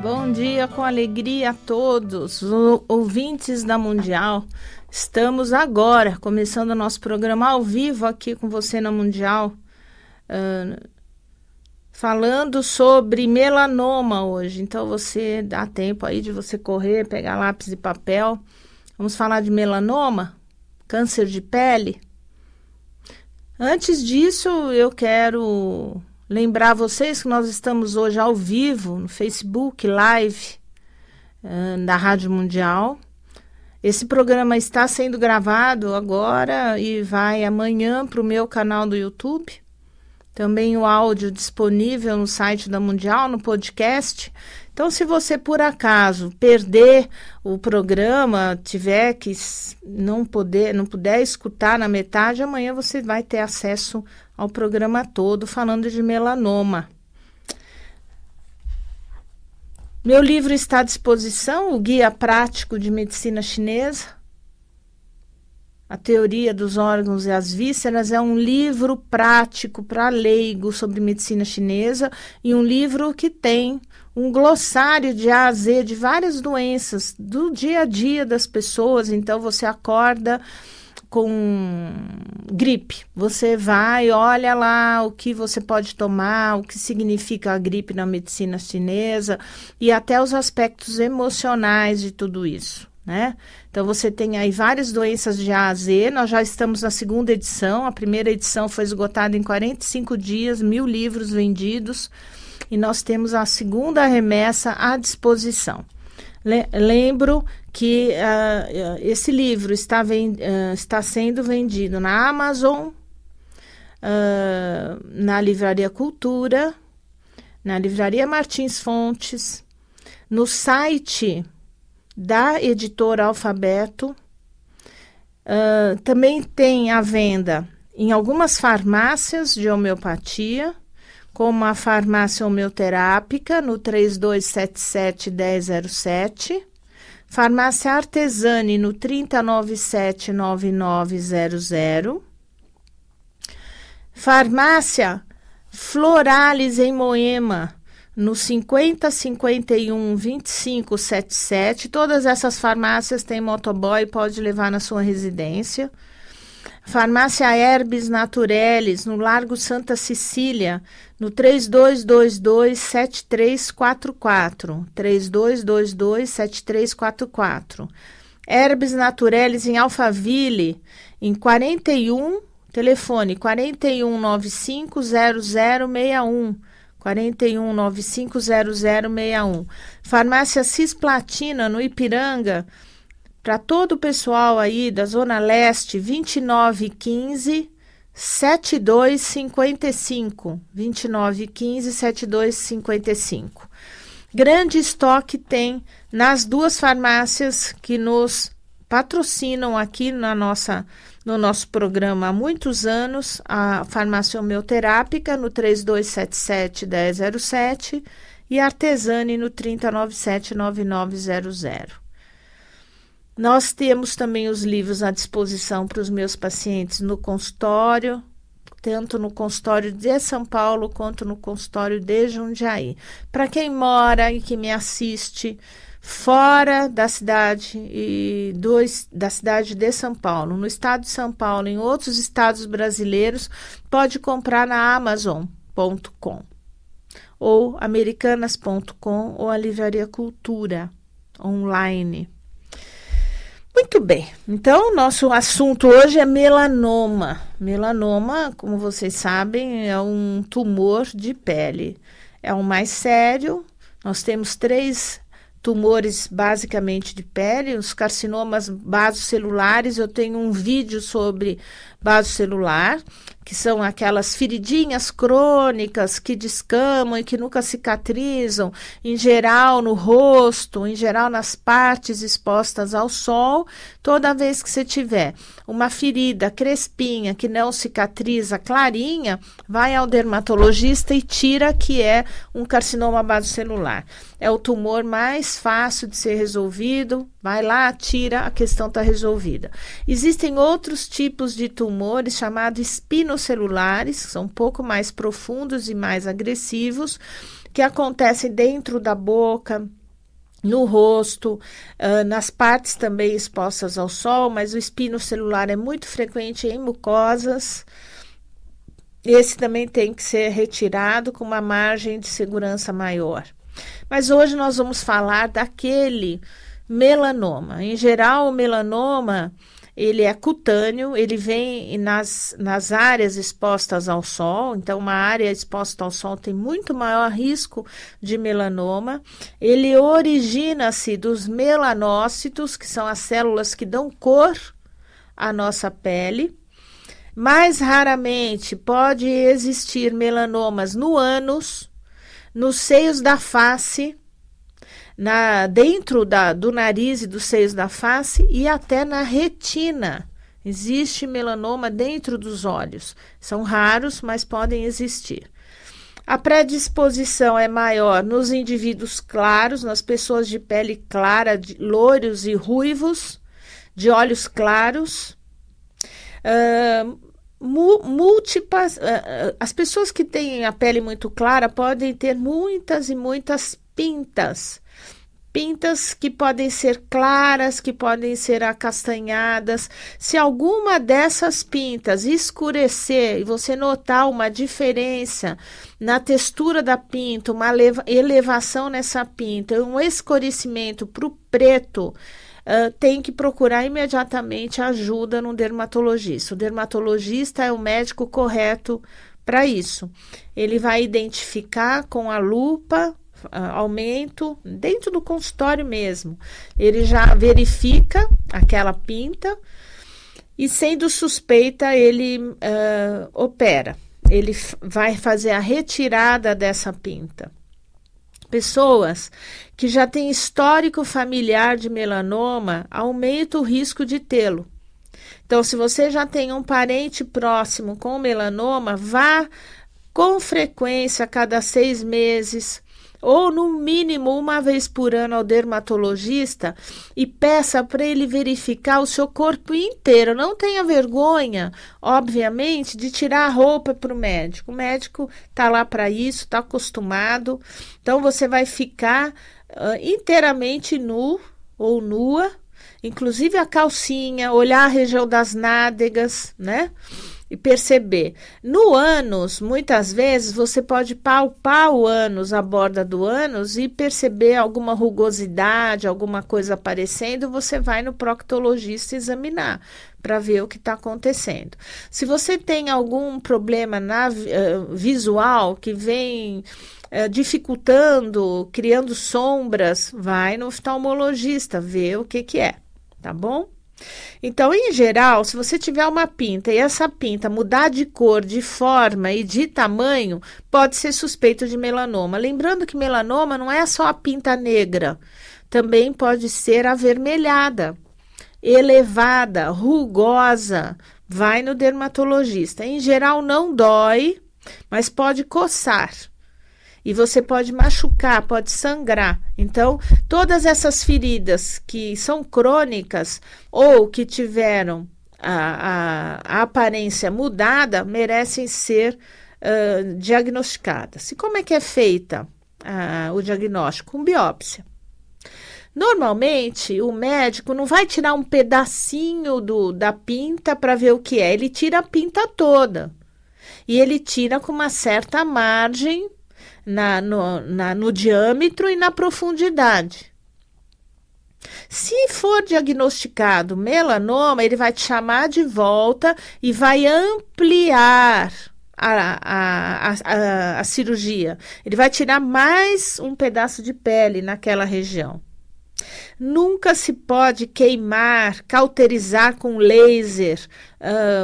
Bom dia com alegria a todos, ouvintes da Mundial. Estamos agora começando o nosso programa ao vivo aqui com você na Mundial, falando sobre melanoma hoje. Então você dá tempo aí de você correr, pegar lápis e papel. Vamos falar de melanoma, câncer de pele. Antes disso, eu quero lembrar vocês que nós estamos hoje ao vivo no Facebook Live da Rádio Mundial. Esse programa está sendo gravado agora e vai amanhã para o meu canal do YouTube. Também o áudio disponível no site da Mundial, no podcast. Então, se você por acaso perder o programa, tiver que não puder escutar na metade, amanhã você vai ter acesso ao programa todo falando de melanoma. Meu livro está à disposição, o Guia Prático de Medicina Chinesa. A Teoria dos Órgãos e as Vísceras é um livro prático para leigo sobre medicina chinesa e um livro que tem um glossário de A a Z de várias doenças do dia a dia das pessoas. Então você acorda com gripe, você vai, olha lá o que você pode tomar, o que significa a gripe na medicina chinesa e até os aspectos emocionais de tudo isso, né? Então você tem aí várias doenças de A a Z. Nós já estamos na segunda edição, a primeira edição foi esgotada em 45 dias, 1000 livros vendidos e nós temos a segunda remessa à disposição. Lembro que esse livro está sendo vendido na Amazon, na Livraria Cultura, na Livraria Martins Fontes, no site da editora Alfabeto. Também tem à venda em algumas farmácias de homeopatia, como a farmácia homeoterápica no 3277-1007, farmácia Artesani no 3097-9900, farmácia Floralis em Moema no 5051-2577. Todas essas farmácias têm motoboy, pode levar na sua residência. Farmácia Herbes Naturelis, no Largo Santa Cecília, no 3222-7344. 3222-7344. Herbes Naturelis em Alphaville, em 41, telefone 4195-0061. 4195-0061. Farmácia Cisplatina, no Ipiranga, para todo o pessoal aí da Zona Leste, 2915-7255. 2915-7255. Grande estoque tem nas duas farmácias que nos patrocinam aqui no nosso programa há muitos anos, a farmácia homeoterápica no 3277-1007 e a Artesani no 3097-9900. Nós temos também os livros à disposição para os meus pacientes no consultório, tanto no consultório de São Paulo quanto no consultório de Jundiaí. Para quem mora e que me assiste fora da cidade da cidade de São Paulo, no estado de São Paulo, em outros estados brasileiros, pode comprar na Amazon.com ou Americanas.com ou a Livraria Cultura online. Muito bem, então nosso assunto hoje é melanoma. Melanoma, como vocês sabem, é um tumor de pele. É o mais sério. Nós temos 3 tumores basicamente de pele, os carcinomas basocelulares. Eu tenho um vídeo sobre basocelular, que são aquelas feridinhas crônicas que descamam e que nunca cicatrizam, em geral no rosto, em geral nas partes expostas ao sol. Toda vez que você tiver uma ferida crespinha que não cicatriza, clarinha, vai ao dermatologista e tira que é um carcinoma basocelular. É o tumor mais fácil de ser resolvido, Vai lá, tira, a questão está resolvida. Existem outros tipos de tumores chamados espinocelulares, que são um pouco mais profundos e mais agressivos, que acontecem dentro da boca, no rosto, nas partes também expostas ao sol, mas o espinocelular é muito frequente em mucosas. Esse também tem que ser retirado com uma margem de segurança maior. Mas hoje nós vamos falar daquele melanoma. Em geral, o melanoma, ele é cutâneo, ele vem nas áreas expostas ao sol, então uma área exposta ao sol tem muito maior risco de melanoma. Ele origina-se dos melanócitos, que são as células que dão cor à nossa pele. Mais raramente pode existir melanomas no ânus, nos seios da face, dentro do nariz e dos seios da face e até na retina. Existe melanoma dentro dos olhos. São raros, mas podem existir. A predisposição é maior nos indivíduos claros, nas pessoas de pele clara, loiros e ruivos, de olhos claros. As pessoas que têm a pele muito clara podem ter muitas e muitas pintas. Pintas que podem ser claras, que podem ser acastanhadas. Se alguma dessas pintas escurecer e você notar uma diferença na textura da pinta, uma elevação nessa pinta, um escurecimento para o preto, tem que procurar imediatamente ajuda no dermatologista. O dermatologista é o médico correto para isso. Ele vai identificar com a lupa aumento dentro do consultório mesmo. Ele já verifica aquela pinta e, sendo suspeita, ele opera. Ele vai fazer a retirada dessa pinta. Pessoas que já têm histórico familiar de melanoma, aumenta o risco de tê-lo. Então, se você já tem um parente próximo com melanoma, vá com frequência, a cada 6 meses, ou no mínimo uma vez por ano ao dermatologista e peça para ele verificar o seu corpo inteiro. Não tenha vergonha, obviamente, de tirar a roupa para o médico. O médico está lá para isso, está acostumado. Então, você vai ficar inteiramente nu ou nua, inclusive a calcinha, olhar a região das nádegas, né? E perceber. No ânus, muitas vezes, você pode palpar o ânus, a borda do ânus, e perceber alguma rugosidade, alguma coisa aparecendo, você vai no proctologista examinar, para ver o que está acontecendo. Se você tem algum problema visual que vem dificultando, criando sombras, vai no oftalmologista, ver o que é, tá bom? Então, em geral, se você tiver uma pinta e essa pinta mudar de cor, de forma e de tamanho, pode ser suspeito de melanoma. Lembrando que melanoma não é só a pinta negra, também pode ser avermelhada, elevada, rugosa. Vai no dermatologista. Em geral, não dói, mas pode coçar. E você pode machucar, pode sangrar. Então, todas essas feridas que são crônicas ou que tiveram a aparência mudada merecem ser diagnosticadas. E como é que é feita o diagnóstico? Com biópsia. Normalmente, o médico não vai tirar um pedacinho da pinta para ver o que é. Ele tira a pinta toda. E ele tira com uma certa margem no diâmetro e na profundidade. Se for diagnosticado melanoma, ele vai te chamar de volta e vai ampliar a cirurgia. Ele vai tirar mais um pedaço de pele naquela região. Nunca se pode queimar, cauterizar com laser.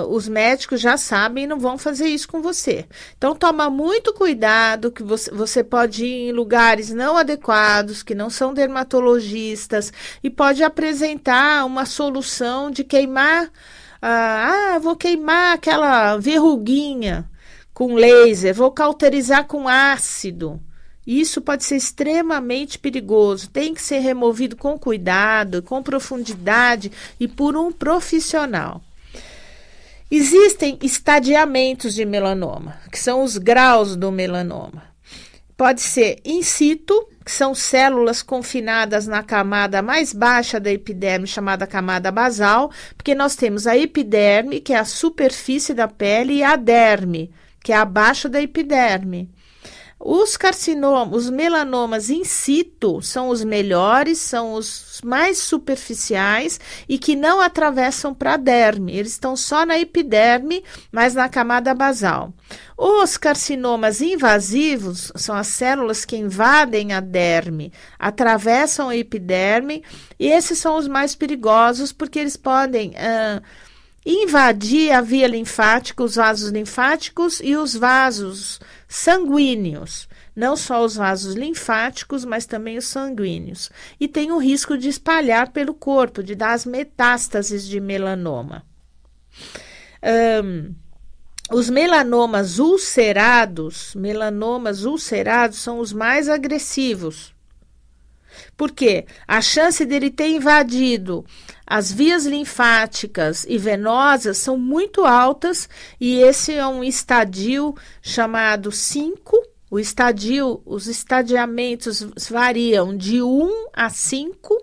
Os médicos já sabem e não vão fazer isso com você. Então, toma muito cuidado, que você pode ir em lugares não adequados, que não são dermatologistas, e pode apresentar uma solução de queimar. Vou queimar aquela verruguinha com laser, vou cauterizar com ácido. Isso pode ser extremamente perigoso, tem que ser removido com cuidado, com profundidade e por um profissional. Existem estadiamentos de melanoma, que são os graus do melanoma. Pode ser in situ, que são células confinadas na camada mais baixa da epiderme, chamada camada basal, porque nós temos a epiderme, que é a superfície da pele, e a derme, que é abaixo da epiderme. Os carcinomas, os melanomas in situ são os melhores, são os mais superficiais e que não atravessam para a derme. Eles estão só na epiderme, mas na camada basal. Os carcinomas invasivos são as células que invadem a derme, atravessam a epiderme, e esses são os mais perigosos porque eles podem invadir a via linfática, os vasos linfáticos e os vasos sanguíneos, não só os vasos linfáticos, mas também os sanguíneos. E tem o risco de espalhar pelo corpo, de dar as metástases de melanoma. Os melanomas ulcerados são os mais agressivos. Por quê? A chance dele ter invadido as vias linfáticas e venosas são muito altas, e esse é um estadio chamado 5. Os estadiamentos variam de 1 a 5.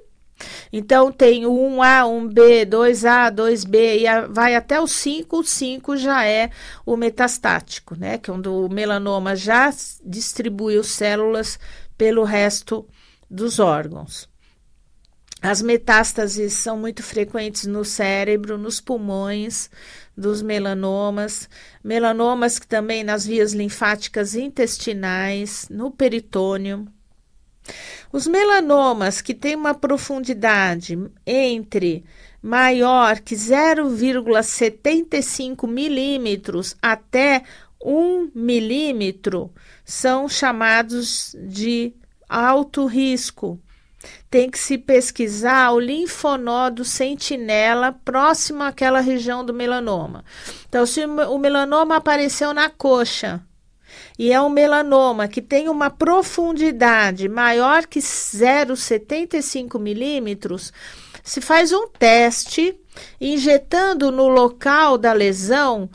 Então, tem o 1A, 1B, 2A, 2B, e vai até o 5. O 5 já é o metastático, né? Quando o melanoma já distribui as células pelo resto dos órgãos. As metástases são muito frequentes no cérebro, nos pulmões dos melanomas, melanomas que também nas vias linfáticas intestinais, no peritônio. Os melanomas que têm uma profundidade entre maior que 0,75 milímetros até 1 milímetro são chamados de alto risco. Tem que se pesquisar o linfonodo sentinela próximo àquela região do melanoma. Então, se o melanoma apareceu na coxa e é um melanoma que tem uma profundidade maior que 0,75 milímetros, se faz um teste injetando no local da lesão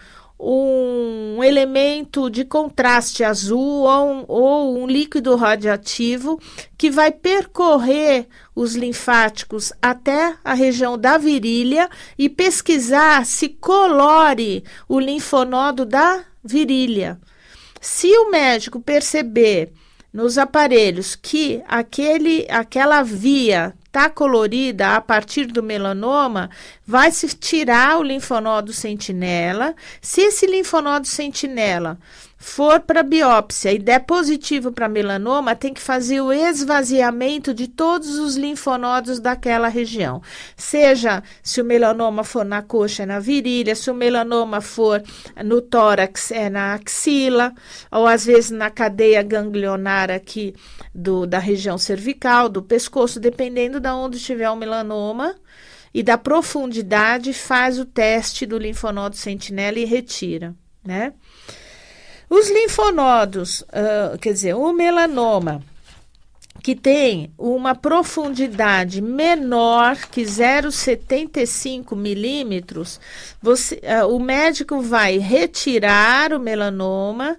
um elemento de contraste azul ou um líquido radioativo que vai percorrer os linfáticos até a região da virilha e pesquisar se colore o linfonodo da virilha. Se o médico perceber nos aparelhos que aquela via está colorida a partir do melanoma, vai se tirar o linfonodo sentinela. Se esse linfonodo sentinela for para biópsia e der positivo para melanoma, tem que fazer o esvaziamento de todos os linfonodos daquela região. Seja se o melanoma for na coxa, é na virilha, se o melanoma for no tórax, é na axila, ou às vezes na cadeia ganglionar aqui da região cervical, do pescoço, dependendo de onde estiver o melanoma e da profundidade, faz o teste do linfonodo sentinela e retira, né? Os linfonodos, o melanoma, que tem uma profundidade menor que 0,75 milímetros, o médico vai retirar o melanoma.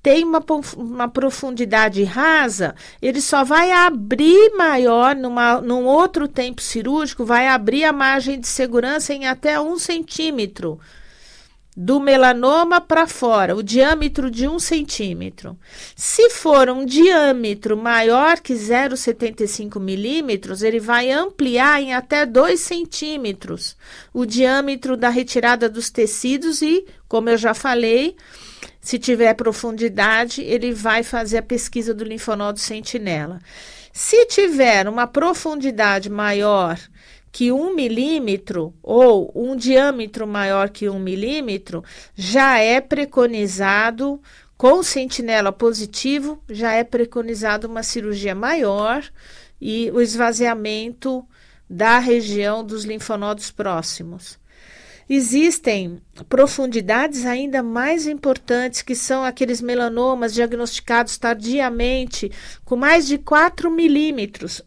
Tem uma profundidade rasa, ele só vai abrir maior, num outro tempo cirúrgico, vai abrir a margem de segurança em até 1 centímetro. Do melanoma para fora, o diâmetro de 1 centímetro. Se for um diâmetro maior que 0,75 milímetros, ele vai ampliar em até 2 centímetros o diâmetro da retirada dos tecidos e, como eu já falei, se tiver profundidade, ele vai fazer a pesquisa do linfonodo sentinela. Se tiver uma profundidade maior que 1 milímetro ou um diâmetro maior que 1 milímetro, já é preconizado, com sentinela positivo, já é preconizado uma cirurgia maior e o esvaziamento da região dos linfonodos próximos. Existem profundidades ainda mais importantes, que são aqueles melanomas diagnosticados tardiamente, com mais de 4 milímetros,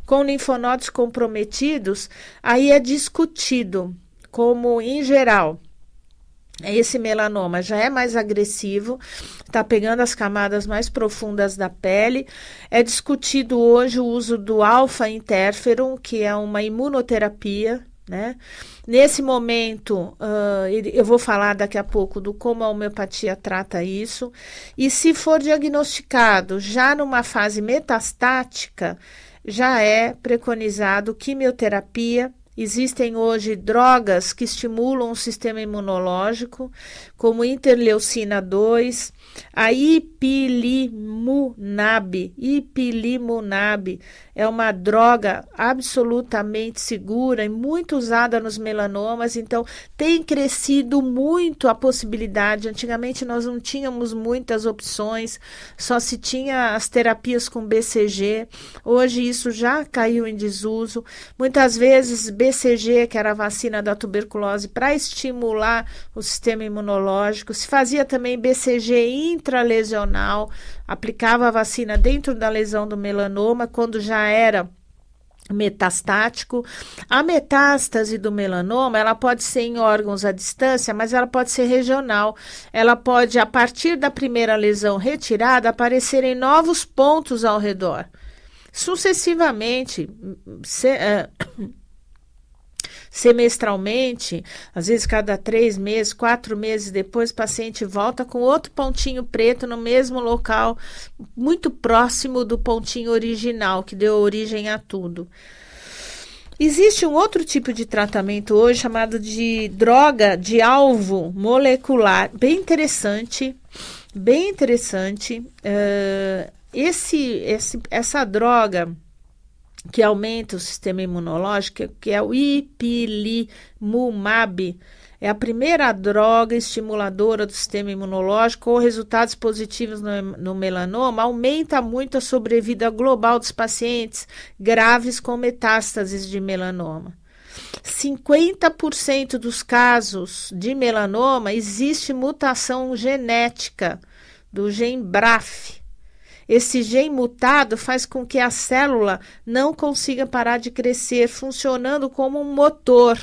com linfonodos comprometidos. Aí é discutido como, em geral, esse melanoma já é mais agressivo, está pegando as camadas mais profundas da pele. É discutido hoje o uso do alfa-interferon, que é uma imunoterapia, né? Nesse momento, eu vou falar daqui a pouco do como a homeopatia trata isso. E se for diagnosticado já numa fase metastática, já é preconizado quimioterapia. Existem hoje drogas que estimulam o sistema imunológico, como interleucina 2, a ipilimumab. Ipilimumab é uma droga absolutamente segura e muito usada nos melanomas, então tem crescido muito a possibilidade. Antigamente nós não tínhamos muitas opções, só se tinha as terapias com BCG. Hoje isso já caiu em desuso. Muitas vezes BCG, que era a vacina da tuberculose, para estimular o sistema imunológico. Se fazia também BCG intralesional, aplicava a vacina dentro da lesão do melanoma, quando já era metastático. A metástase do melanoma, ela pode ser em órgãos à distância, mas ela pode ser regional. Ela pode, a partir da primeira lesão retirada, aparecer em novos pontos ao redor. Sucessivamente, semestralmente, às vezes cada 3 meses, 4 meses depois, o paciente volta com outro pontinho preto no mesmo local, muito próximo do pontinho original, que deu origem a tudo. Existe um outro tipo de tratamento hoje, chamado de droga de alvo molecular, bem interessante, bem interessante. Essa droga que aumenta o sistema imunológico, que é o ipilimumab, é a primeira droga estimuladora do sistema imunológico, com resultados positivos no melanoma, aumenta muito a sobrevida global dos pacientes graves com metástases de melanoma. 50% dos casos de melanoma existe mutação genética do gene BRAF. Esse gene mutado faz com que a célula não consiga parar de crescer, funcionando como um motor,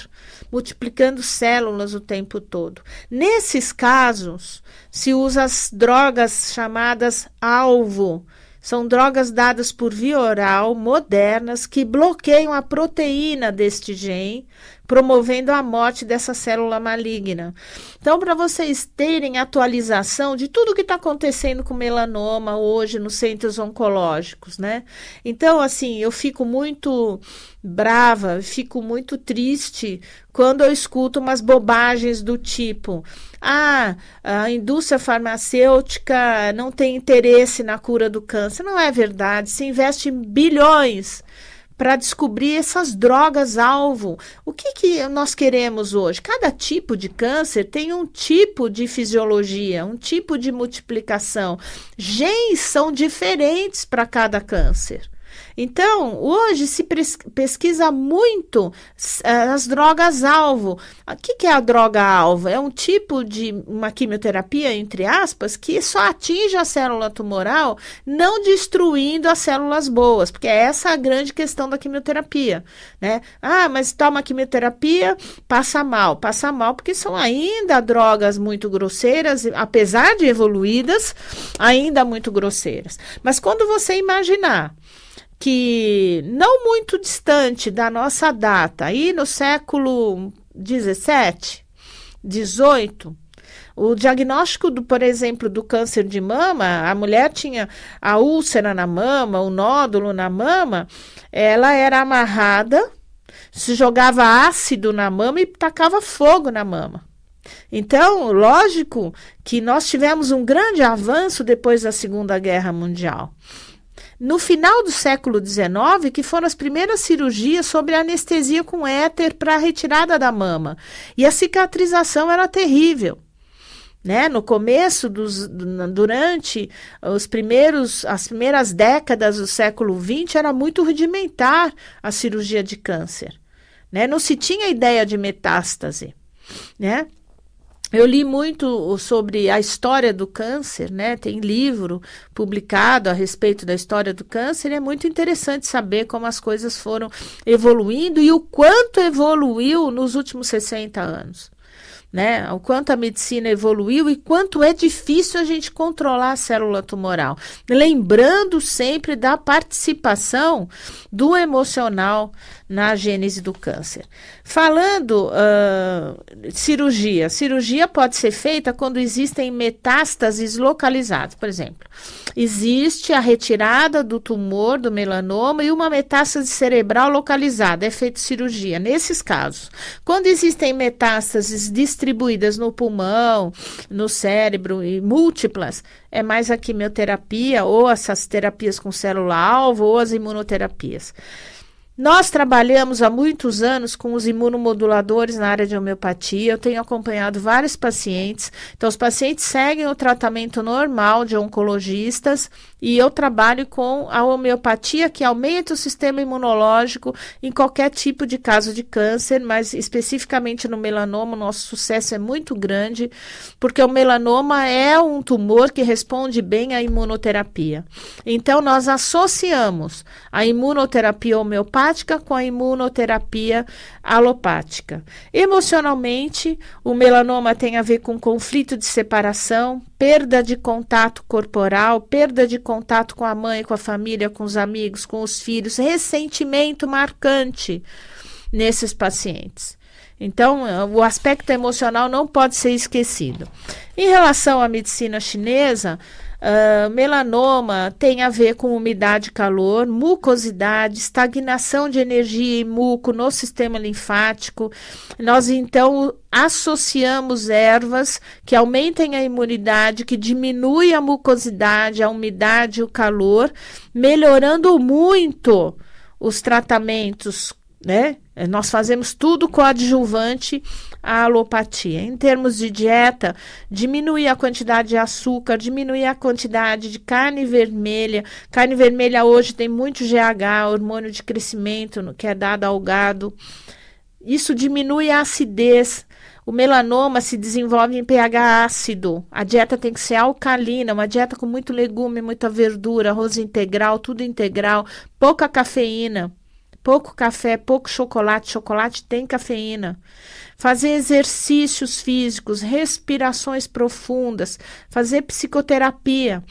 multiplicando células o tempo todo. Nesses casos, se usa as drogas chamadas alvo. São drogas dadas por via oral, modernas, que bloqueiam a proteína deste gene, promovendo a morte dessa célula maligna. Então, para vocês terem atualização de tudo que está acontecendo com melanoma hoje nos centros oncológicos, né? Então, assim, eu fico muito brava, fico muito triste quando eu escuto umas bobagens do tipo: a indústria farmacêutica não tem interesse na cura do câncer. Não é verdade, se investe bilhões para descobrir essas drogas-alvo. O que nós queremos hoje? Cada tipo de câncer tem um tipo de fisiologia, um tipo de multiplicação. Genes são diferentes para cada câncer. Então, hoje se pesquisa muito as drogas-alvo. O que é a droga-alvo? É um tipo de uma quimioterapia, entre aspas, que só atinge a célula tumoral, não destruindo as células boas, porque essa é a grande questão da quimioterapia, né? Mas toma quimioterapia, passa mal porque são ainda drogas muito grosseiras, apesar de evoluídas, ainda muito grosseiras. Mas quando você imaginar que não muito distante da nossa data, aí no século 17, 18, o diagnóstico, por exemplo, do câncer de mama, a mulher tinha a úlcera na mama, o nódulo na mama, ela era amarrada, se jogava ácido na mama e tacava fogo na mama. Então, lógico que nós tivemos um grande avanço depois da Segunda Guerra Mundial. No final do século XIX, que foram as primeiras cirurgias sobre anestesia com éter para a retirada da mama. E a cicatrização era terrível, né? No começo, durante as primeiras décadas do século XX, era muito rudimentar a cirurgia de câncer, né? Não se tinha ideia de metástase, né? Eu li muito sobre a história do câncer, né? Tem livro publicado a respeito da história do câncer, e é muito interessante saber como as coisas foram evoluindo e o quanto evoluiu nos últimos 60 anos. Né? O quanto a medicina evoluiu e quanto é difícil a gente controlar a célula tumoral. Lembrando sempre da participação do emocional na gênese do câncer. Falando cirurgia. Cirurgia pode ser feita quando existem metástases localizadas. Por exemplo, existe a retirada do tumor, do melanoma, e uma metástase cerebral localizada. É feita cirurgia. Nesses casos, quando existem metástases distribuídas no pulmão, no cérebro e múltiplas, é mais a quimioterapia ou essas terapias com célula-alvo ou as imunoterapias. Nós trabalhamos há muitos anos com os imunomoduladores na área de homeopatia. Eu tenho acompanhado vários pacientes. Então, os pacientes seguem o tratamento normal de oncologistas e eu trabalho com a homeopatia que aumenta o sistema imunológico em qualquer tipo de caso de câncer, mas especificamente no melanoma, o nosso sucesso é muito grande, porque o melanoma é um tumor que responde bem à imunoterapia. Então, nós associamos a imunoterapia homeopática com a imunoterapia alopática. Emocionalmente, o melanoma tem a ver com conflito de separação, perda de contato corporal, perda de contato com a mãe, com a família, com os amigos, com os filhos, ressentimento marcante nesses pacientes. Então, o aspecto emocional não pode ser esquecido. Em relação à medicina chinesa, melanoma tem a ver com umidade e calor, mucosidade, estagnação de energia e muco no sistema linfático. Nós, então, associamos ervas que aumentem a imunidade, que diminuem a mucosidade, a umidade e o calor, melhorando muito os tratamentos, né? Nós fazemos tudo coadjuvante à alopatia. Em termos de dieta, diminuir a quantidade de açúcar, diminuir a quantidade de carne vermelha. Carne vermelha hoje tem muito GH, hormônio de crescimento, que é dado ao gado. Isso diminui a acidez. O melanoma se desenvolve em pH ácido. A dieta tem que ser alcalina, uma dieta com muito legume, muita verdura, arroz integral, tudo integral, pouca cafeína. Pouco café, pouco chocolate. Chocolate tem cafeína. Fazer exercícios físicos, respirações profundas, fazer psicoterapia.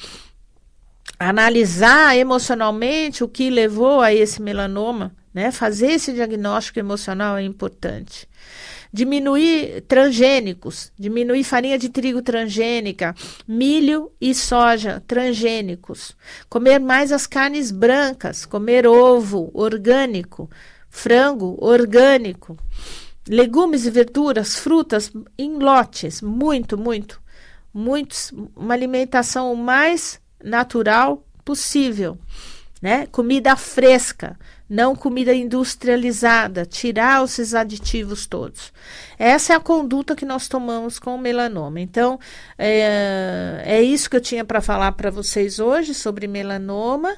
Analisar emocionalmente o que levou a esse melanoma, né? Fazer esse diagnóstico emocional é importante. Diminuir transgênicos, diminuir farinha de trigo transgênica, milho e soja transgênicos. Comer mais as carnes brancas, comer ovo orgânico, frango orgânico, legumes e verduras, frutas em lotes, muitos, uma alimentação o mais natural possível, né? Comida fresca, não comida industrializada, tirar esses aditivos todos. Essa é a conduta que nós tomamos com o melanoma. Então, é isso que eu tinha para falar para vocês hoje sobre melanoma.